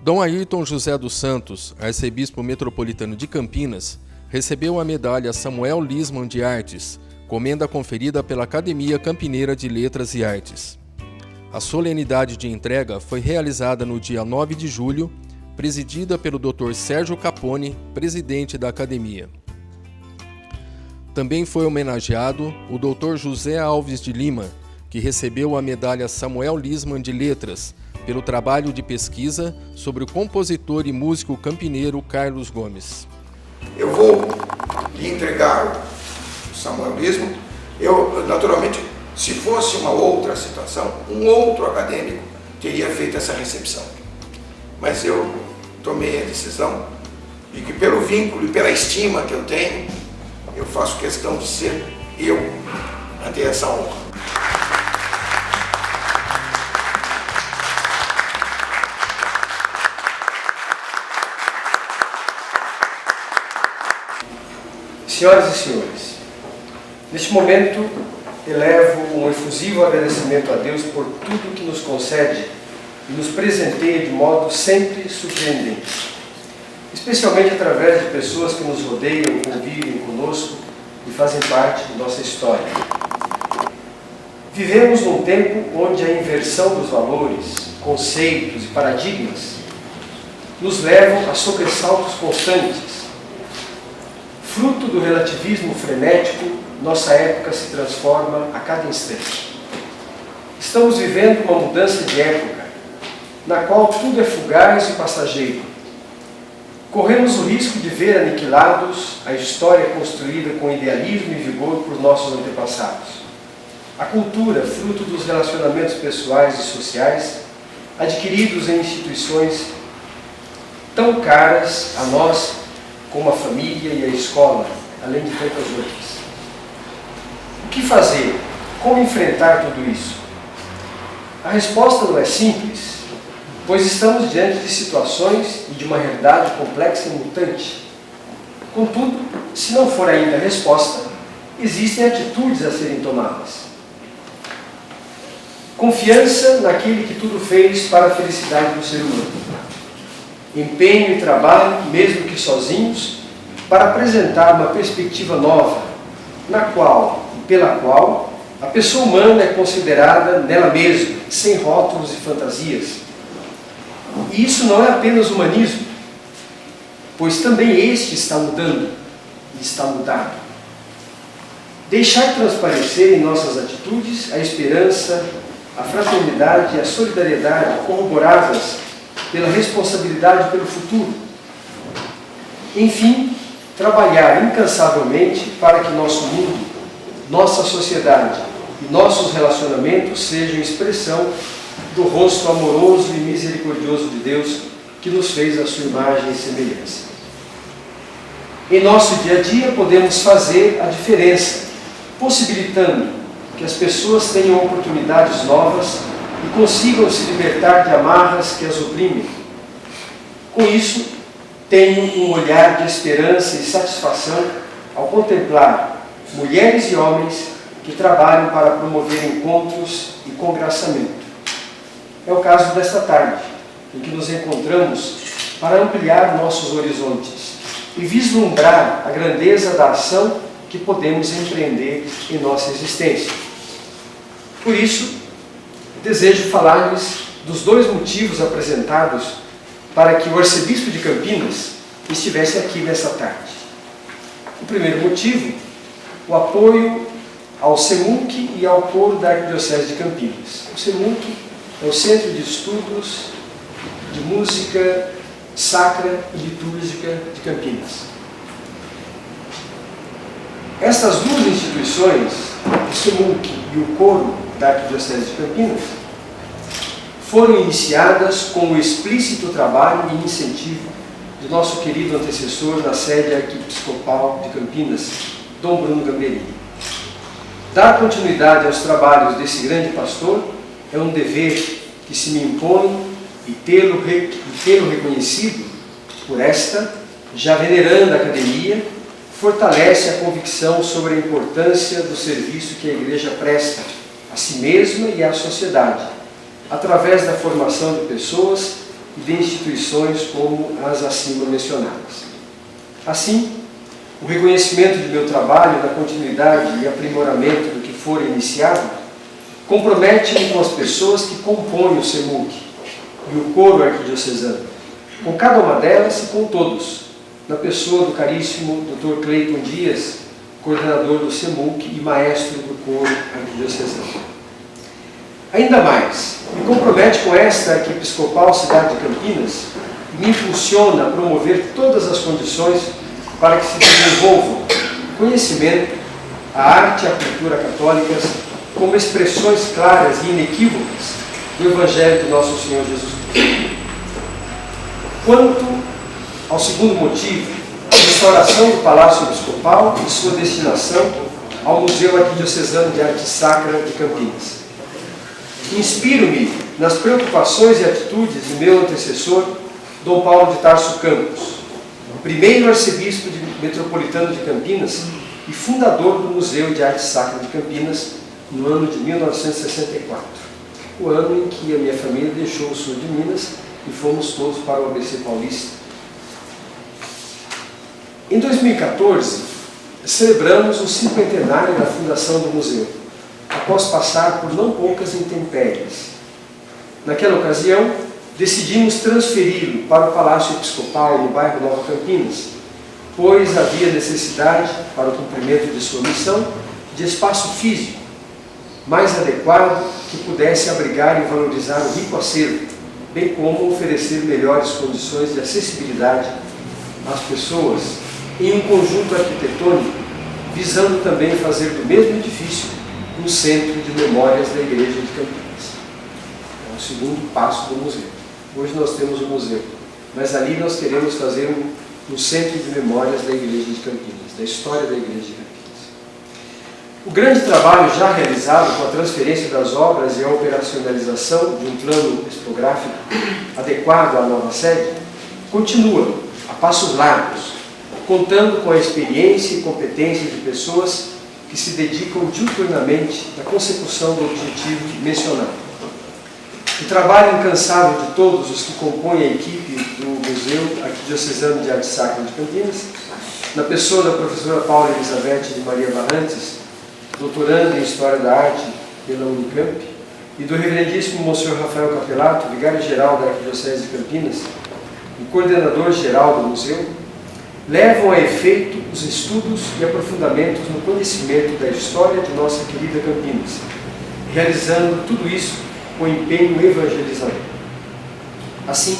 Dom Ayrton José dos Santos, arcebispo metropolitano de Campinas, recebeu a medalha Samuel Lisman de Artes, comenda conferida pela Academia Campineira de Letras e Artes. A solenidade de entrega foi realizada no dia 9 de julho, presidida pelo Dr. Sérgio Capone, presidente da Academia. Também foi homenageado o Dr. José Alves de Lima, que recebeu a medalha Samuel Lisman de Letras, pelo trabalho de pesquisa sobre o compositor e músico campineiro Carlos Gomes. Eu vou lhe entregar o Samuel Lisman. Eu, naturalmente, se fosse uma outra situação, um outro acadêmico teria feito essa recepção. Mas eu tomei a decisão de que, pelo vínculo e pela estima que eu tenho, eu faço questão de ser eu a ter essa honra. Senhoras e senhores, neste momento elevo um efusivo agradecimento a Deus por tudo que nos concede e nos presenteia de modo sempre surpreendente, especialmente através de pessoas que nos rodeiam, convivem conosco e fazem parte de nossa história. Vivemos num tempo onde a inversão dos valores, conceitos e paradigmas nos levam a sobressaltos constantes. Fruto do relativismo frenético, nossa época se transforma a cada instante. Estamos vivendo uma mudança de época, na qual tudo é fugaz e passageiro. Corremos o risco de ver aniquilados a história construída com idealismo e vigor por nossos antepassados. A cultura, fruto dos relacionamentos pessoais e sociais, adquiridos em instituições tão caras a nós como a família e a escola, além de tantas outras. O que fazer? Como enfrentar tudo isso? A resposta não é simples, pois estamos diante de situações e de uma realidade complexa e mutante. Contudo, se não for ainda a resposta, existem atitudes a serem tomadas. Confiança naquele que tudo fez para a felicidade do ser humano. Empenho e trabalho, mesmo que sozinhos, para apresentar uma perspectiva nova, na qual e pela qual a pessoa humana é considerada nela mesma, sem rótulos e fantasias. E isso não é apenas humanismo, pois também este está mudando e está mudado. Deixar transparecer em nossas atitudes a esperança, a fraternidade e a solidariedade corroboradas pela responsabilidade pelo futuro. Enfim, trabalhar incansavelmente para que nosso mundo, nossa sociedade e nossos relacionamentos sejam expressão do rosto amoroso e misericordioso de Deus que nos fez a sua imagem e semelhança. Em nosso dia a dia podemos fazer a diferença, possibilitando que as pessoas tenham oportunidades novas e consigam se libertar de amarras que as oprimem. Com isso, tenho um olhar de esperança e satisfação ao contemplar mulheres e homens que trabalham para promover encontros e congraçamento. É o caso desta tarde, em que nos encontramos para ampliar nossos horizontes e vislumbrar a grandeza da ação que podemos empreender em nossa existência. Por isso, desejo falar-lhes dos dois motivos apresentados para que o arcebispo de Campinas estivesse aqui nessa tarde. O primeiro motivo, o apoio ao CEMUC e ao coro da Arquidiocese de Campinas. O CEMUC é o Centro de Estudos de Música Sacra e Litúrgica de Campinas. Essas duas instituições, o CEMUC e o coro da Arquidiocese de Campinas, foram iniciadas com o explícito trabalho e incentivo de nosso querido antecessor na sede arquiepiscopal de Campinas, Dom Bruno Gamberini. Dar continuidade aos trabalhos desse grande pastor é um dever que se me impõe e tê-lo reconhecido por esta, já veneranda academia, fortalece a convicção sobre a importância do serviço que a Igreja presta a si mesma e à sociedade, através da formação de pessoas e de instituições como as acima mencionadas. Assim, o reconhecimento de meu trabalho na continuidade e aprimoramento do que for iniciado compromete-me com as pessoas que compõem o CEMUC e o coro arquidiocesano, com cada uma delas e com todos, na pessoa do caríssimo Dr. Cleiton Dias, coordenador do CEMUC e maestro do coro arquidiocesano. Ainda mais, me compromete com esta arquiepiscopal cidade de Campinas e me impulsiona a promover todas as condições para que se desenvolvam o conhecimento, a arte e a cultura católicas como expressões claras e inequívocas do Evangelho do nosso Senhor Jesus Cristo. Quanto ao segundo motivo, a restauração do Palácio Episcopal e sua destinação ao Museu Arquidiocesano de Arte Sacra de Campinas. Inspiro-me nas preocupações e atitudes de meu antecessor, Dom Paulo de Tarso Campos, o primeiro arcebispo metropolitano de Campinas e fundador do Museu de Arte Sacra de Campinas no ano de 1964, o ano em que a minha família deixou o sul de Minas e fomos todos para o ABC Paulista. Em 2014, celebramos o cinquentenário da fundação do museu, após passar por não poucas intempéries. Naquela ocasião, decidimos transferi-lo para o Palácio Episcopal no bairro Nova Campinas, pois havia necessidade, para o cumprimento de sua missão, de espaço físico mais adequado que pudesse abrigar e valorizar o rico acervo, bem como oferecer melhores condições de acessibilidade às pessoas em um conjunto arquitetônico, visando também fazer do mesmo edifício um centro de memórias da Igreja de Campinas. É o segundo passo do museu. Hoje nós temos um museu, mas ali nós queremos fazer um centro de memórias da Igreja de Campinas, da história da Igreja de Campinas. O grande trabalho já realizado com a transferência das obras e a operacionalização de um plano expográfico adequado à nova sede continua a passos largos, contando com a experiência e competência de pessoas que se dedicam diuturnamente à consecução do objetivo mencionado. O trabalho incansável de todos os que compõem a equipe do Museu Arquidiocesano de Arte Sacra de Campinas, na pessoa da professora Paula Elizabeth de Maria Barrantes, doutoranda em História da Arte pela Unicamp, e do reverendíssimo Monsenhor Rafael Capelato, vigário-geral da Arquidiocese de Campinas e coordenador-geral do museu, levam a efeito os estudos e aprofundamentos no conhecimento da história de nossa querida Campinas, realizando tudo isso com empenho evangelizador. Assim,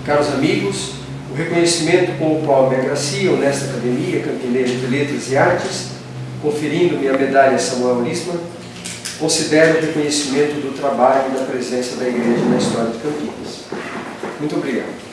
caros amigos, o reconhecimento com o qual me agraciam nesta Academia Campineira de Letras e Artes, conferindo-me a medalha Samuel Liessmann, considero o reconhecimento do trabalho e da presença da Igreja na história de Campinas. Muito obrigado.